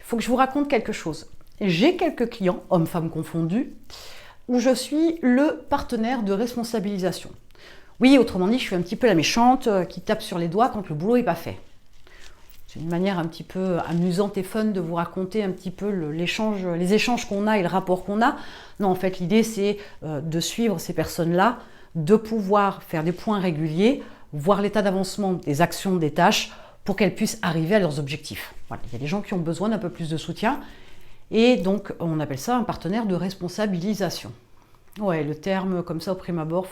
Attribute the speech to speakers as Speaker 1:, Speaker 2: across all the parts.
Speaker 1: faut que je vous raconte quelque chose. J'ai quelques clients, hommes-femmes confondus, où je suis le partenaire de responsabilisation. Oui, autrement dit, je suis un petit peu la méchante qui tape sur les doigts quand le boulot n'est pas fait. C'est une manière un petit peu amusante et fun de vous raconter un petit peu les échanges qu'on a et le rapport qu'on a. Non, en fait, l'idée, c'est de suivre ces personnes-là, de pouvoir faire des points réguliers, voir l'état d'avancement des actions, des tâches, pour qu'elles puissent arriver à leurs objectifs. Voilà. Il y a des gens qui ont besoin d'un peu plus de soutien, et donc on appelle ça un partenaire de responsabilisation. Ouais, le terme comme ça au prime abord,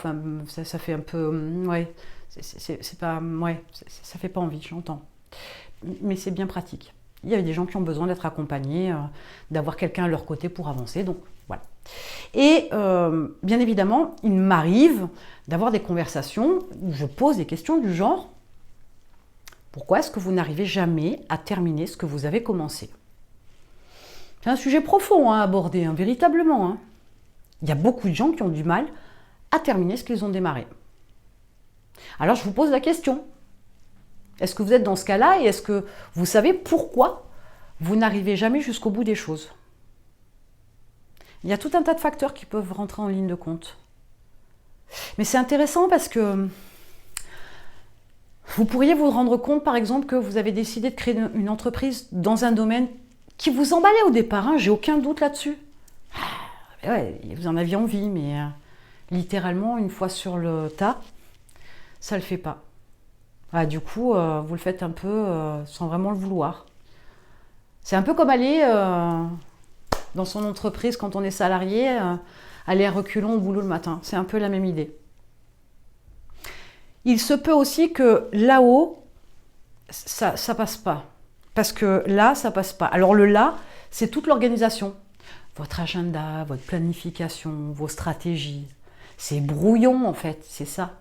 Speaker 1: ça fait un peu, ouais, c'est pas, ouais, ça fait pas envie, j'entends. Mais c'est bien pratique. Il y a des gens qui ont besoin d'être accompagnés, d'avoir quelqu'un à leur côté pour avancer, donc voilà. Et bien évidemment, il m'arrive d'avoir des conversations où je pose des questions du genre « Pourquoi est-ce que vous n'arrivez jamais à terminer ce que vous avez commencé ?» C'est un sujet profond à aborder, véritablement. Hein. Il y a beaucoup de gens qui ont du mal à terminer ce qu'ils ont démarré. Alors je vous pose la question. Est-ce que vous êtes dans ce cas-là et est-ce que vous savez pourquoi vous n'arrivez jamais jusqu'au bout des choses? Il y a tout un tas de facteurs qui peuvent rentrer en ligne de compte. Mais c'est intéressant parce que vous pourriez vous rendre compte, par exemple, que vous avez décidé de créer une entreprise dans un domaine qui vous emballait au départ, hein, j'ai aucun doute là-dessus. Ouais, vous en aviez envie, mais littéralement, une fois sur le tas, ça ne le fait pas. Ah, du coup, vous le faites un peu sans vraiment le vouloir. C'est un peu comme aller dans son entreprise quand on est salarié, aller à reculons au boulot le matin. C'est un peu la même idée. Il se peut aussi que là-haut, ça passe pas. Parce que là, ça passe pas. Alors le là, c'est toute l'organisation. Votre agenda, votre planification, vos stratégies. C'est brouillon en fait, c'est ça.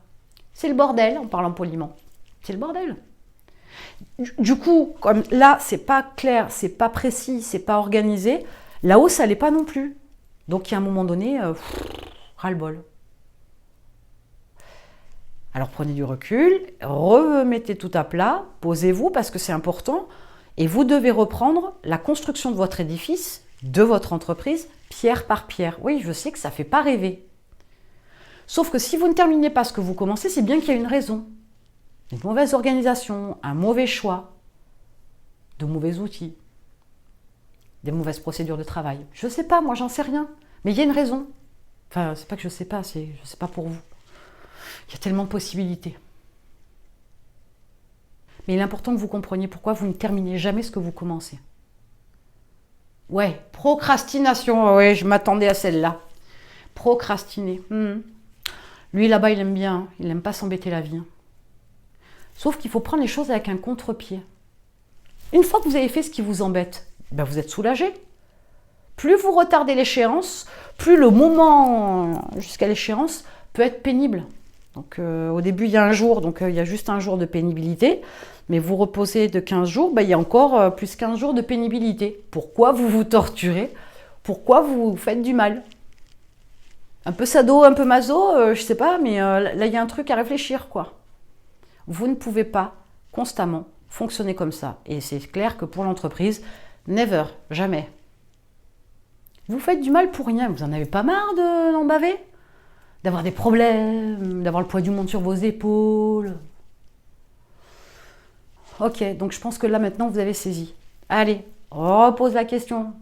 Speaker 1: C'est le bordel en parlant poliment. C'est le bordel. Du coup, comme là, c'est pas clair, c'est pas précis, c'est pas organisé, là-haut, ça l'est pas non plus. Donc, il y a un moment donné, ras-le-bol. Alors, prenez du recul, remettez tout à plat, posez-vous parce que c'est important, et vous devez reprendre la construction de votre édifice, de votre entreprise, pierre par pierre. Oui, je sais que ça fait pas rêver. Sauf que si vous ne terminez pas ce que vous commencez, c'est bien qu'il y a une raison. Une mauvaise organisation, un mauvais choix, de mauvais outils, des mauvaises procédures de travail. Je ne sais pas, moi j'en sais rien, mais il y a une raison. Enfin, c'est pas que je ne sais pas, je ne sais pas pour vous. Il y a tellement de possibilités. Mais il est important que vous compreniez pourquoi vous ne terminez jamais ce que vous commencez. Ouais, procrastination, ouais, je m'attendais à celle-là. Procrastiner. Lui là-bas, il aime bien, il n'aime pas s'embêter la vie. Sauf qu'il faut prendre les choses avec un contre-pied. Une fois que vous avez fait ce qui vous embête, vous êtes soulagé. Plus vous retardez l'échéance, plus le moment jusqu'à l'échéance peut être pénible. Donc au début, il y a un jour, donc il y a juste un jour de pénibilité. Mais vous reposez de 15 jours, il y a encore plus 15 jours de pénibilité. Pourquoi vous vous torturez? Pourquoi vous vous faites du mal? Un peu sado, un peu maso, je sais pas, mais là, il y a un truc à réfléchir, quoi. Vous ne pouvez pas constamment fonctionner comme ça. Et c'est clair que pour l'entreprise, never, jamais. Vous faites du mal pour rien. Vous en avez pas marre d'en baver? D'avoir des problèmes, d'avoir le poids du monde sur vos épaules? Ok, donc je pense que là maintenant vous avez saisi. Allez, repose la question.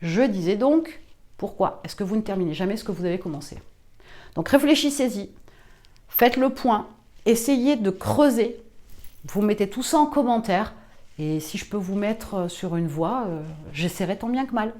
Speaker 1: Je disais donc, pourquoi est-ce que vous ne terminez jamais ce que vous avez commencé? Donc réfléchissez-y, faites le point. Essayez de creuser, vous mettez tout ça en commentaire et si je peux vous mettre sur une voie, j'essaierai tant bien que mal.